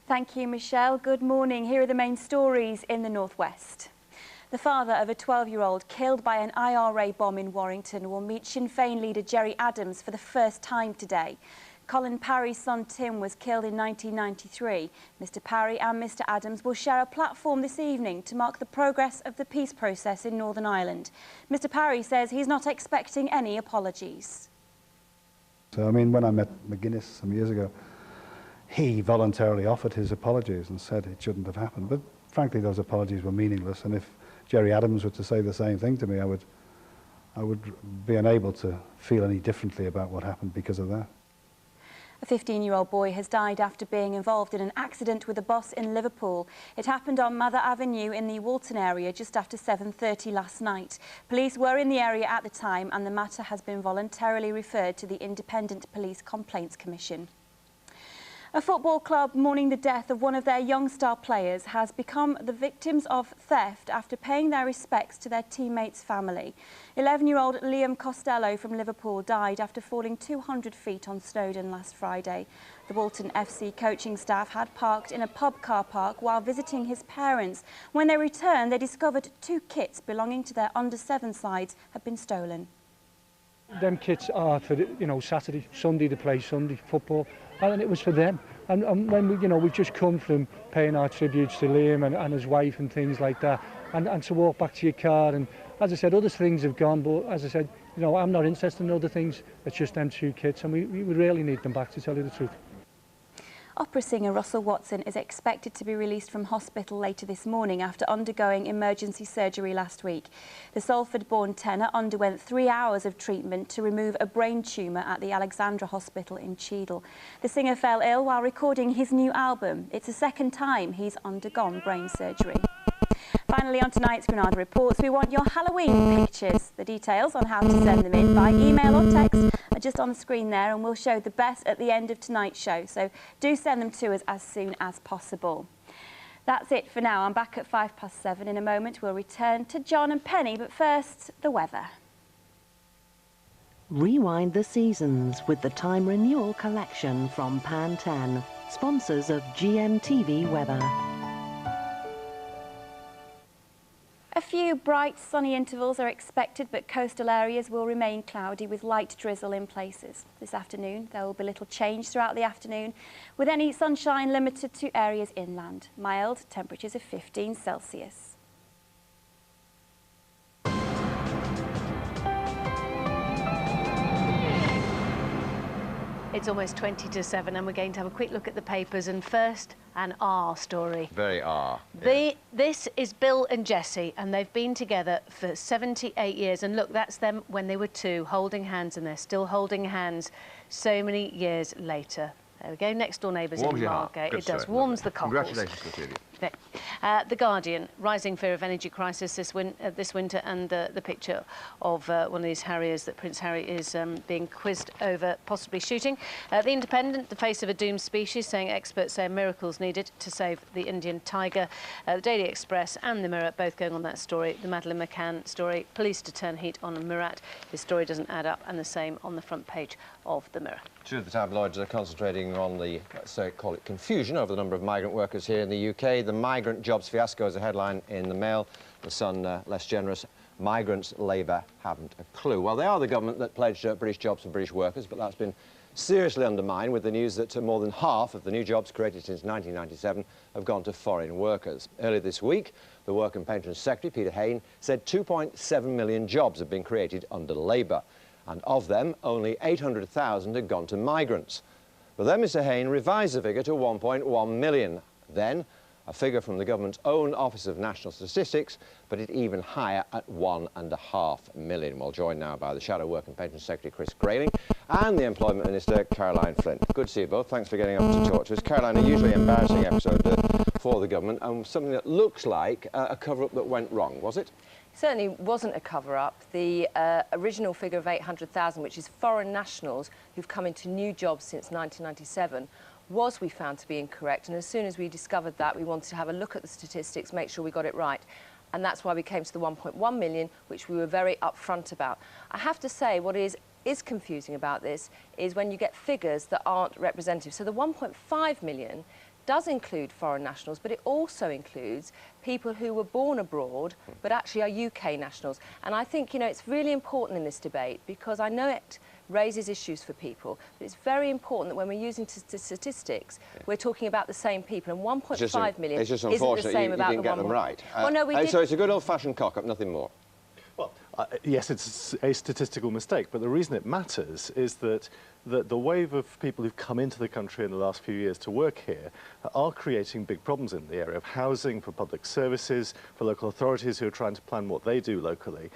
Thank you, Michelle. Good morning. Here are the main stories in the Northwest. The father of a 12-year-old killed by an IRA bomb in Warrington will meet Sinn Féin leader Gerry Adams for the first time today. Colin Parry's son Tim was killed in 1993. Mr Parry and Mr Adams will share a platform this evening to mark the progress of the peace process in Northern Ireland. Mr Parry says he's not expecting any apologies. So, I mean, when I met McGuinness some years ago, he voluntarily offered his apologies and said it shouldn't have happened. But frankly, those apologies were meaningless. And if Gerry Adams were to say the same thing to me, I would be unable to feel any differently about what happened because of that. A 15-year-old boy has died after being involved in an accident with a bus in Liverpool. It happened on Mather Avenue in the Walton area just after 7:30 last night. Police were in the area at the time and the matter has been voluntarily referred to the Independent Police Complaints Commission. A football club mourning the death of one of their young star players has become the victims of theft after paying their respects to their teammates' family. 11-year-old Liam Costello from Liverpool died after falling 200 feet on Snowdon last Friday. The Walton FC coaching staff had parked in a pub car park while visiting his parents. When they returned, they discovered 2 kits belonging to their under-7 sides had been stolen. Them kits are for, Saturday, Sunday to play Sunday football, and it was for them. And when we've just come from paying our tributes to Liam and his wife and things like that, and to walk back to your car, and as I said, other things have gone, but as I said, I'm not interested in other things. It's just them 2 kits, and we really need them back, to tell you the truth. Opera singer Russell Watson is expected to be released from hospital later this morning after undergoing emergency surgery last week. The Salford-born tenor underwent 3 hours of treatment to remove a brain tumour at the Alexandra Hospital in Cheadle. The singer fell ill while recording his new album. It's the second time he's undergone brain surgery. Finally, on tonight's Granada Reports, we want your Halloween pictures. The details on how to send them in by email or text are just on the screen there, and we'll show the best at the end of tonight's show. So do send them to us as soon as possible. That's it for now. I'm back at 7:05. In a moment, we'll return to John and Penny, but first, the weather. Rewind the seasons with the Time Renewal Collection from Pantene, sponsors of GMTV Weather. A few bright sunny intervals are expected, but coastal areas will remain cloudy with light drizzle in places. This afternoon there will be little change throughout the afternoon, with any sunshine limited to areas inland. Mild temperatures of 15 Celsius. It's almost 20 to 7 and we're going to have a quick look at the papers, and first, an R story. Very R. This is Bill and Jessie, and they've been together for 78 years. And look, that's them when they were 2, holding hands, and they're still holding hands so many years later. There we go, next door neighbours in Margate. It does, warms the cockles. Congratulations to the two of you. The Guardian, rising fear of energy crisis this winter, and the picture of one of these Harriers that Prince Harry is being quizzed over possibly shooting. The Independent, the face of a doomed species, saying experts say miracles needed to save the Indian tiger. The Daily Express and the Mirror both going on that story. The Madeleine McCann story, police to turn heat on Murat. His story doesn't add up, and the same on the front page of the Mirror. Two of the tabloids are concentrating on the, let's say, call it confusion over the number of migrant workers here in the UK. The migrant jobs fiasco is a headline in the Mail. The Sun, less generous. Migrants, Labour haven't a clue. Well, they are the government that pledged British jobs for British workers, but that's been seriously undermined with the news that more than half of the new jobs created since 1997 have gone to foreign workers. Earlier this week, the Work and Pensions Secretary, Peter Hain, said 2.7 million jobs have been created under Labour, and of them, only 800,000 had gone to migrants. But then Mr Hain revised the figure to 1.1 million. Then, a figure from the government's own Office of National Statistics, but it even higher at 1.5 million. We're joined now by the Shadow Work and Pensions Secretary, Chris Grayling, and the Employment Minister, Caroline Flint. Good to see you both. Thanks for getting up to talk to us. Caroline, a usually embarrassing episode for the government, and something that looks like a cover-up that went wrong, was it? Certainly wasn't a cover-up. The original figure of 800,000, which is foreign nationals who've come into new jobs since 1997, was, we found, to be incorrect. And as soon as we discovered that, we wanted to have a look at the statistics, make sure we got it right. And that's why we came to the 1.1 million, which we were very upfront about. I have to say, what is confusing about this is when you get figures that aren't representative. So the 1.5 million does include foreign nationals, but it also includes people who were born abroad but actually are UK nationals. And I think, you know, it's really important in this debate, because I know it raises issues for people, but it's very important that when we're using statistics, we're talking about the same people, and 1.5 million it's just isn't unfortunate the same about you didn't get them right. Well, no, we did. So it's a good old-fashioned cock-up, nothing more. Well, yes, it's a statistical mistake, but the reason it matters is that the wave of people who've come into the country in the last few years to work here are creating big problems in the area of housing, for public services, for local authorities who are trying to plan what they do locally.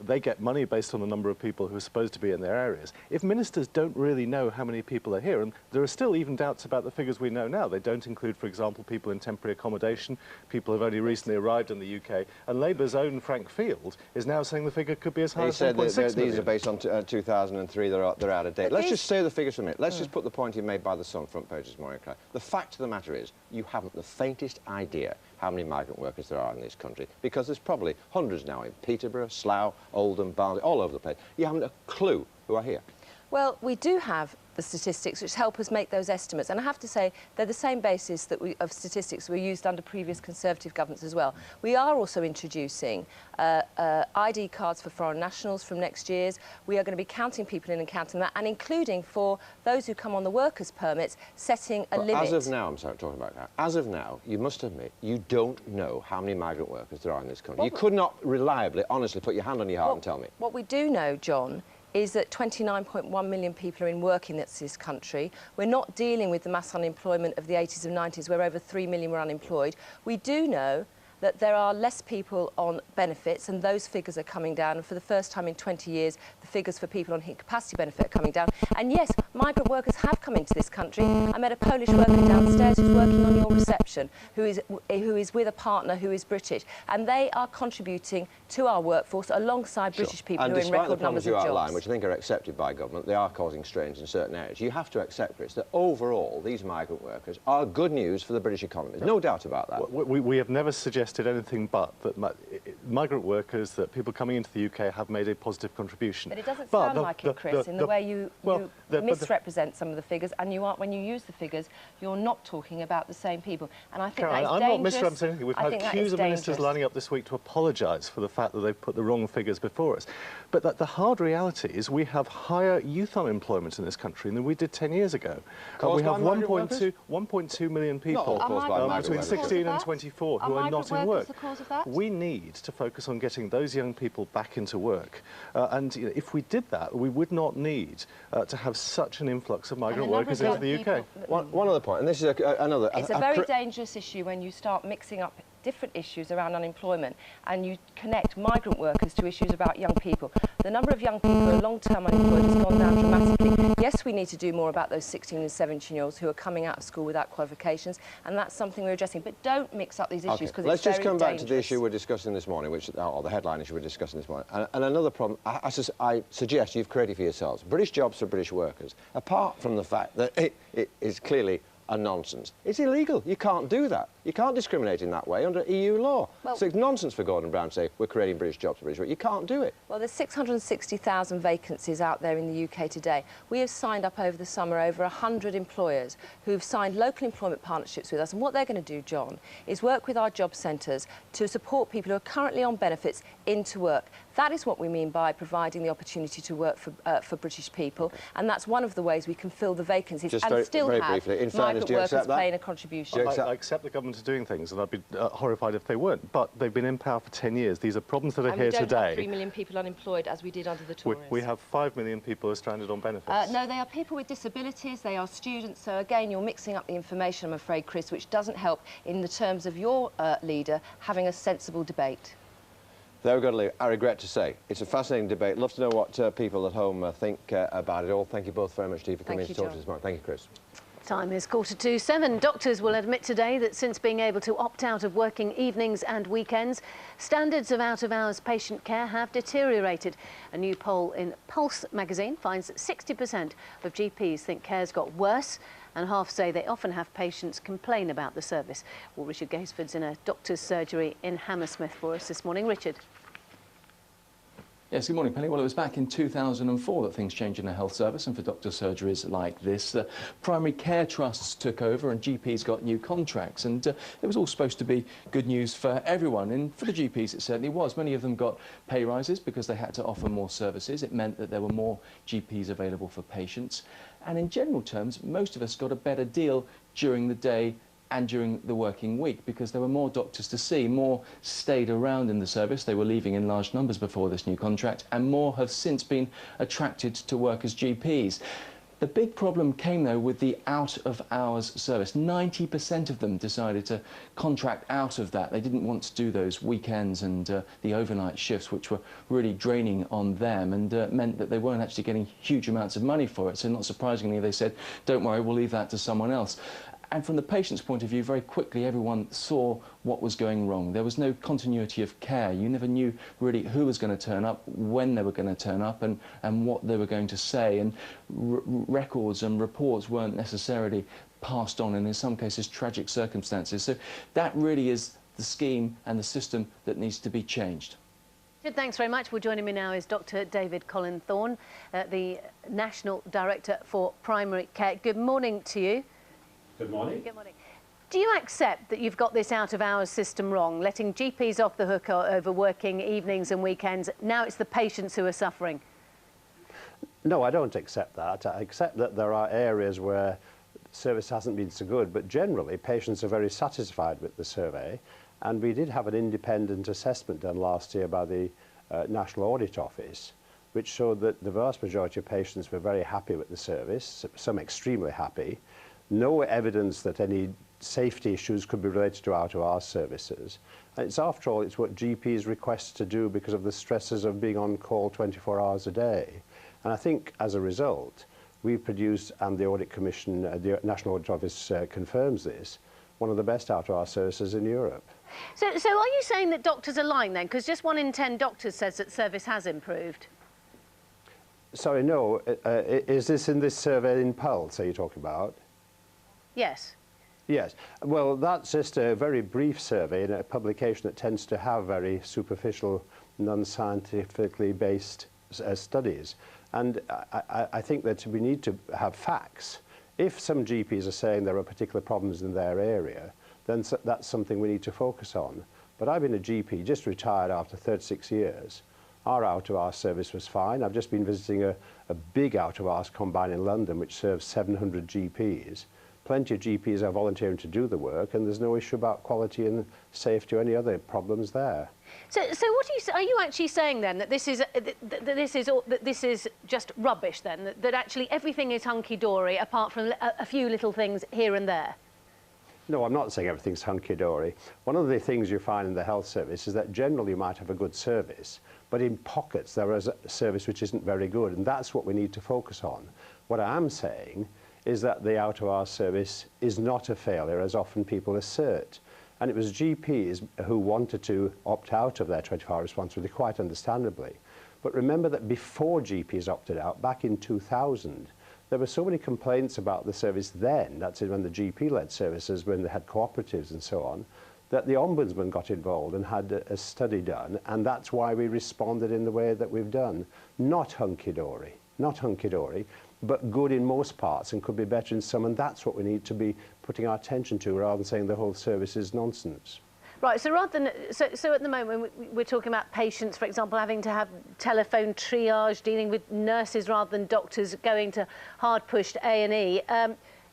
They get money based on the number of people who are supposed to be in their areas. If ministers don't really know how many people are here, and there are still even doubts about the figures we know now, they don't include, for example, people in temporary accommodation, people who have only recently arrived in the UK, and Labour's own Frank Field is now saying the figure could be as high as 1.6 million. He said these are based on 2003, they're out of date. Let's just say the figures for a minute. Let's just put the point you made by the Sun front page this morning, Claire. The fact of the matter is, you haven't the faintest idea how many migrant workers there are in this country, because there's probably hundreds now in Peterborough, Slough, Oldham, Barnsley, all over the place. You haven't a clue who are here. Well, we do have the statistics which help us make those estimates, and I have to say they're the same basis that of statistics we used under previous Conservative governments as well. We are also introducing ID cards for foreign nationals from next year's. We are going to be counting people in and counting that, and including for those who come on the workers' permits, setting a limit. As of now, I'm sorry, talking about that. As of now, you must admit, you don't know how many migrant workers there are in this country. You could not reliably, honestly, put your hand on your heart and tell me. What we do know, John, is that 29.1 million people are in work in this country. We're not dealing with the mass unemployment of the 80s and 90s, where over 3 million were unemployed. We do know that there are less people on benefits, and those figures are coming down. And for the first time in 20 years, the figures for people on incapacity benefit are coming down. And yes, migrant workers have come into this country. I met a Polish worker downstairs who's working on your reception, who is with a partner who is British, and they are contributing to our workforce alongside British people who are in record numbers of jobs. And despite the problems you outline, which I think are accepted by government, they are causing strains in certain areas. You have to accept, Chris, that overall these migrant workers are good news for the British economy. There's no doubt about that. We have never suggested anything but that migrant workers, that people coming into the UK have made a positive contribution. But it doesn't sound like it, Chris, in the way you misrepresent some of the figures, and you aren't, when you use the figures, you're not talking about the same people. And I think Caroline, that is I'm dangerous. not misrepresenting anything. We've had queues of ministers lining up this week to apologise for the fact that they've put the wrong figures before us. But the hard reality is we have higher youth unemployment in this country than we did 10 years ago. We have 1.2 million people between 16 and 24 who are not good work. the cause of that? We need to focus on getting those young people back into work. And you know, if we did that, we would not need to have such an influx of migrant workers into the UK. One other point, and this is another... It's a very dangerous issue when you start mixing up different issues around unemployment and you connect migrant workers to issues about young people. The number of young people who are long-term unemployed has gone down dramatically. Yes, we need to do more about those 16 and 17-year-olds who are coming out of school without qualifications, and that's something we're addressing. But don't mix up these issues, because Let's it's just come back to the issue we're discussing this morning, or the headline issue we're discussing this morning. And another problem, I suggest you've created for yourselves. British jobs for British workers, apart from the fact that it is clearly a nonsense. It's illegal. You can't do that. You can't discriminate in that way under EU law. Well, so it's nonsense for Gordon Brown to say we're creating British jobs for British workers. You can't do it. Well, there's 660,000 vacancies out there in the UK today. We have signed up over the summer over 100 employers who've signed local employment partnerships with us. And what they're going to do, John, is work with our job centres to support people who are currently on benefits into work. That is what we mean by providing the opportunity to work for British people. And that's one of the ways we can fill the vacancies Just and very, still very have briefly, in migrant fairness, workers playing a contribution. I accept the government are doing things, and I'd be horrified if they weren't. But they've been in power for 10 years. These are problems that are here today. We don't have 3 million people unemployed as we did under the Tories. We have 5 million people who are stranded on benefits. No, they are people with disabilities, they are students. So again, you're mixing up the information, I'm afraid, Chris, which doesn't help in the terms of your leader having a sensible debate. There we've got to leave. I regret to say. It's a fascinating debate. Love to know what people at home think about it all. Thank you both very much, Steve, for coming to talk to us this morning. Thank you, Chris. Time is 7:15. Doctors will admit today that since being able to opt out of working evenings and weekends, standards of out-of-hours patient care have deteriorated. A new poll in Pulse magazine finds that 60% of GPs think care's got worse, and half say they often have patients complain about the service. Well, Richard Gaisford's in a doctor's surgery in Hammersmith for us this morning. Richard. Yes, good morning, Penny. Well, it was back in 2004 that things changed in a health service, and for doctor surgeries like this, primary care trusts took over and GPs got new contracts, and it was all supposed to be good news for everyone, and for the GPs it certainly was. Many of them got pay rises because they had to offer more services. It meant that there were more GPs available for patients, and in general terms, most of us got a better deal during the day and during the working week, because there were more doctors to see. More stayed around in the service. They were leaving in large numbers before this new contract, and more have since been attracted to work as GPs. The big problem came, though, with the out-of-hours service. 90% of them decided to contract out of that. They didn't want to do those weekends and the overnight shifts, which were really draining on them, and meant that they weren't actually getting huge amounts of money for it. So not surprisingly, they said, don't worry, we'll leave that to someone else. And from the patient's point of view, very quickly everyone saw what was going wrong. There was no continuity of care. You never knew really who was going to turn up, when they were going to turn up, and what they were going to say. And records and reports weren't necessarily passed on, and in some cases tragic circumstances. So that really is the scheme and the system that needs to be changed. Thanks very much. Well, joining me now is Dr. David Colin Thorne, the National Director for Primary Care. Good morning to you. Good morning. Good morning. Do you accept that you've got this out-of-hours system wrong, letting GPs off the hook over working evenings and weekends? Now it's the patients who are suffering. No, I don't accept that. I accept that there are areas where service hasn't been so good, but generally patients are very satisfied with the survey. And we did have an independent assessment done last year by the National Audit Office, which showed that the vast majority of patients were very happy with the service, some extremely happy. No evidence that any safety issues could be related to out-of-hours services. And it's, after all, it's what GPs request to do because of the stresses of being on call 24 hours a day. And I think, as a result, we've produced, and the Audit Commission, the National Audit Office confirms this, one of the best out-of-hours services in Europe. So are you saying that doctors are lying then? Because just 1 in 10 doctors says that service has improved. Sorry, no. Is this in this survey in Pulse, are you talking about? Yes. Yes. Well, that's just a very brief survey in a publication that tends to have very superficial, non-scientifically based studies. And I think that we need to have facts. If some GPs are saying there are particular problems in their area, then that's something we need to focus on. But I've been a GP, just retired after 36 years. Our out-of-hours service was fine. I've just been visiting a big out-of-hours combine in London, which serves 700 GPs. Plenty of GPs are volunteering to do the work, and there's no issue about quality and safety or any other problems there. So what are you actually saying then, that this is just rubbish then, that actually everything is hunky-dory apart from a few little things here and there? No, I'm not saying everything's hunky-dory. One of the things you find in the health service is that generally you might have a good service, but in pockets there is a service which isn't very good, and that's what we need to focus on. What I am saying is that the out-of-hours service is not a failure, as often people assert. And it was GPs who wanted to opt out of their 24-hour responsibility, quite understandably. But remember that before GPs opted out, back in 2000, there were so many complaints about the service then, that's when the GP-led services, when they had cooperatives and so on, that the Ombudsman got involved and had a study done, and that's why we responded in the way that we've done. Not hunky-dory, not hunky-dory, but good in most parts and could be better in some, and that's what we need to be putting our attention to, rather than saying the whole service is nonsense. Right, so rather than, so at the moment we're talking about patients, for example, having to have telephone triage, dealing with nurses rather than doctors, going to hard-pushed A&E.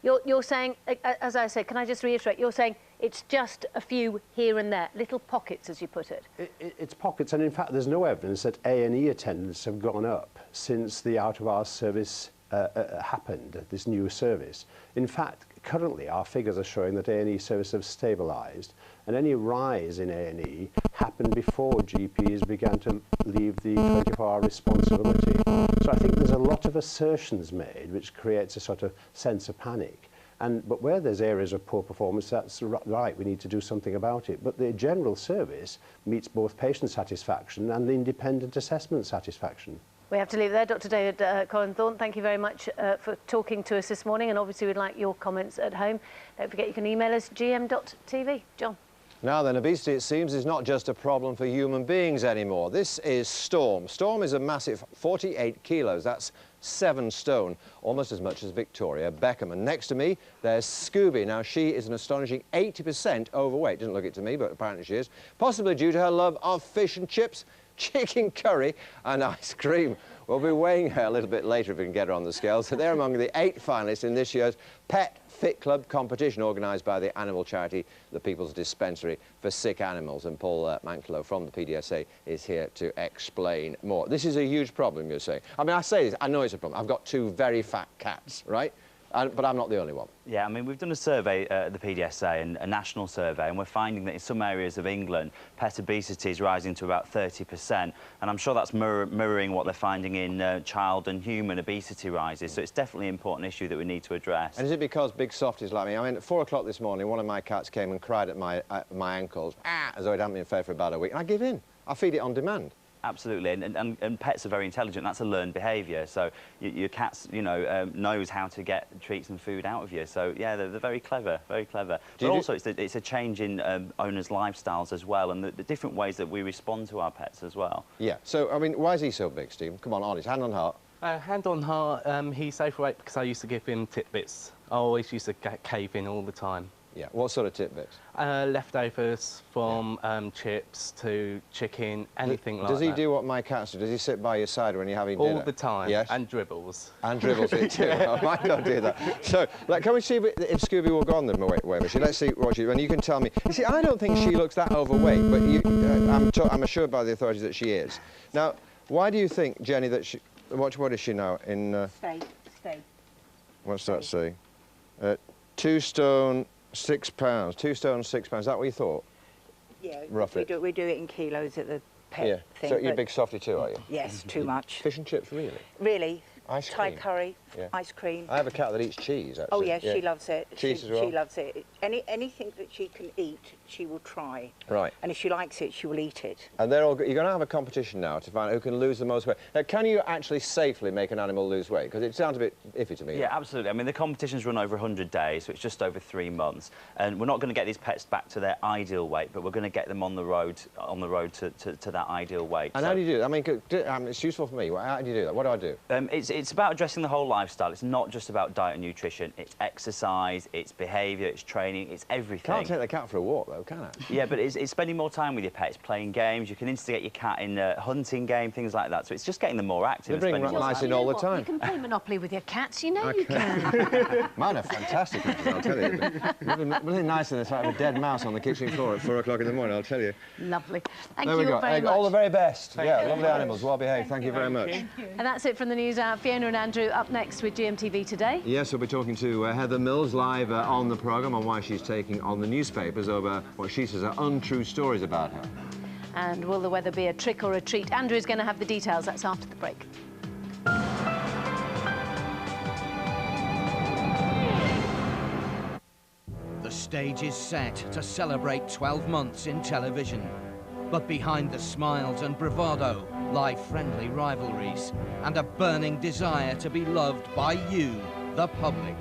You're saying, as I said, can I just reiterate, you're saying it's just a few here and there, little pockets, as you put it. It's pockets, and in fact there's no evidence that A&E attendance have gone up since the out-of-hours service happened, this new service. In fact, currently our figures are showing that A&E services have stabilised, and any rise in A&E happened before GPs began to leave the 24-hour responsibility. So I think there's a lot of assertions made which creates a sort of sense of panic. But where there's areas of poor performance, that's right, we need to do something about it. But the general service meets both patient satisfaction and the independent assessment satisfaction. We have to leave it there. Dr. David Colin Thorne, thank you very much for talking to us this morning, and obviously we'd like your comments at home. Don't forget you can email us gm.tv. John. Now then, obesity, it seems, is not just a problem for human beings anymore. This is Storm. Storm is a massive 48 kilos. That's 7 stone, almost as much as Victoria Beckham. And next to me, there's Scooby. Now, she is an astonishing 80% overweight. Doesn't look it to me, but apparently she is. Possibly due to her love of fish and chips, chicken curry and ice cream. We'll be weighing her a little bit later if we can get her on the scale. So they're among the 8 finalists in this year's Pet Fit Club competition organised by the animal charity, the People's Dispensary for Sick Animals. And Paul Manklow from the PDSA is here to explain more. This is a huge problem, you're saying. I mean, I say this, I know it's a problem. I've got 2 very fat cats, right? But I'm not the only one. Yeah, I mean, we've done a survey at the PDSA, and a national survey, and we're finding that in some areas of England, pet obesity is rising to about 30%, and I'm sure that's mirroring what they're finding in child and human obesity rises, so it's definitely an important issue that we need to address. And is it because big softies like me? I mean, at 4 o'clock this morning, one of my cats came and cried at my ankles, as though it hadn't been fed for about a week, and I give in. I feed it on demand. Absolutely, and pets are very intelligent. That's a learned behaviour. So your cats, you know, knows how to get treats and food out of you. So yeah, they're very clever, very clever. But also, it's a change in owners' lifestyles as well, and the different ways that we respond to our pets as well. Yeah. So I mean, why is he so big, Steve? Come on, honest, hand on heart. Hand on heart. He's overweight because I used to give him tidbits. I always used to cave in all the time. Yeah, what sort of tidbits? Leftovers from chips to chicken, anything like that. Does he do what my cats do? Does he sit by your side when you're having dinner? All the time, yes? and dribbles. And dribbles it too. I might not do that. So, like, can we see if Scooby will go on the weight machine? Let's see what she... And you can tell me... You see, I don't think she looks that overweight, but I'm assured by the authorities that she is. Now, why do you think, Jenny, that she... What is she now? In... Stay. What's that say? 2 stone... 6 pounds, 2 stone, 6 pounds. Is that what you thought? Yeah, roughly. We do it in kilos at the pet thing. So you're a big softie too, are you? Yes, too much. Fish and chips, really? Really. Ice Thai cream. curry, Yeah. ice cream. I have a cat that eats cheese, actually. Oh yes, she loves it. Cheese as well? She loves it. Anything that she can eat, she will try. Right. And if she likes it, she will eat it. And they're all. You're going to have a competition now to find out who can lose the most weight. Now, can you actually safely make an animal lose weight? Because it sounds a bit iffy to me. Yeah, absolutely. I mean, the competitions run over 100 days, so it's just over 3 months. And we're not going to get these pets back to their ideal weight, but we're going to get them on the road to that ideal weight. And how do you do that? I mean, it's useful for me. How do you do that? What do I do? It's about addressing the whole life lifestyle. It's not just about diet and nutrition. It's exercise, it's behaviour, it's training, it's everything. Can't take the cat for a walk, though, can I? Yeah, but it's spending more time with your pets, playing games. You can instigate your cat in a hunting game, things like that. So it's just getting them more active. They bring mice in all the time. You can play Monopoly with your cats, you know you can. Mine are fantastic, I'll tell you. Nothing nicer than sight of a dead mouse on the kitchen floor at 4 o'clock in the morning, I'll tell you. Lovely. Thank there you we go. very much. All the very best. Thank yeah, you. lovely animals, well behaved. Thank you very much. And that's it from the News Hour. Fiona and Andrew up next with GMTV Today. Yes, we'll be talking to Heather Mills live on the programme on why she's taking on the newspapers over what she says are untrue stories about her. And will the weather be a trick or a treat? Andrew's going to have the details. That's after the break. The stage is set to celebrate 12 months in television. But behind the smiles and bravado lie friendly rivalries and a burning desire to be loved by you, the public.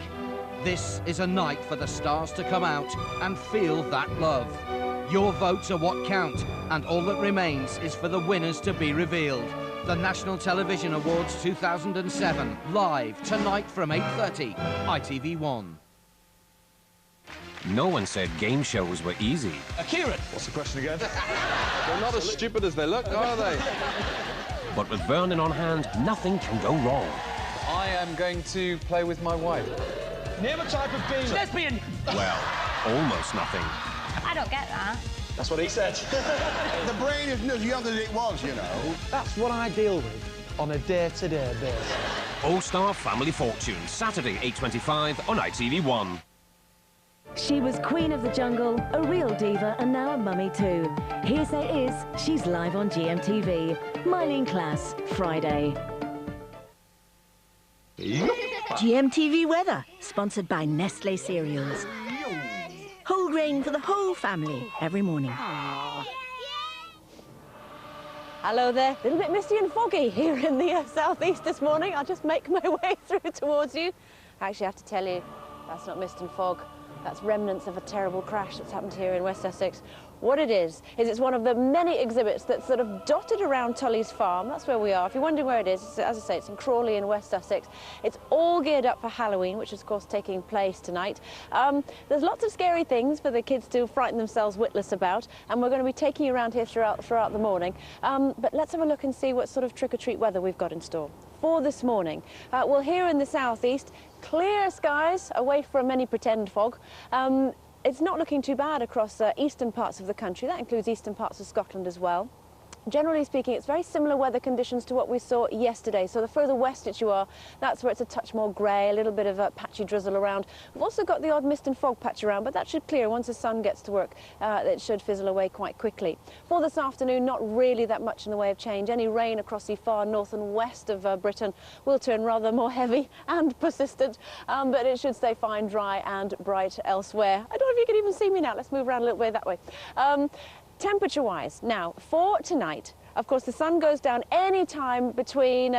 This is a night for the stars to come out and feel that love. Your votes are what count, and all that remains is for the winners to be revealed. The National Television Awards 2007, live tonight from 8:30, ITV1. No one said game shows were easy. Kieran! What's the question again? They're not as stupid as they look, are they? But with Vernon on hand, nothing can go wrong. I am going to play with my wife. Name a type of being. Lesbian! Well, almost nothing. I don't get that. That's what he said. The brain isn't as young as it was, you know. That's what I deal with on a day-to-day basis. All-Star Family Fortune, Saturday, 8:25 on ITV1. She was Queen of the Jungle, a real diva, and now a mummy too. Hearsay is, she's live on GMTV. Mylene Class, Friday. GMTV Weather, sponsored by Nestle Cereals. Whole grain for the whole family, every morning. Hello there. A little bit misty and foggy here in the southeast this morning. I'll just make my way through towards you. I actually have to tell you, that's not mist and fog. That's remnants of a terrible crash that's happened here in West Sussex. What it is it's one of the many exhibits that's sort of dotted around Tully's Farm. That's where we are. If you're wondering where it is, as I say, it's in Crawley in West Sussex. It's all geared up for Halloween, which is, of course, taking place tonight. There's lots of scary things for the kids to frighten themselves witless about, and we're going to be taking you around here throughout the morning. But let's have a look and see what sort of trick-or-treat weather we've got in store for this morning. Well, here in the southeast, clear skies away from any pretend fog. It's not looking too bad across eastern parts of the country. That includes eastern parts of Scotland as well. Generally speaking, it's very similar weather conditions to what we saw yesterday. So the further west that you are, that's where it's a touch more grey, a little bit of a patchy drizzle around. We've also got the odd mist and fog patch around, but that should clear once the sun gets to work. It should fizzle away quite quickly. For this afternoon, not really that much in the way of change. Any rain across the far north and west of Britain will turn rather more heavy and persistent, but it should stay fine, dry and bright elsewhere. I don't know if you can even see me now. Let's move around a little way that way. Temperature-wise, now for tonight, of course, the sun goes down anytime between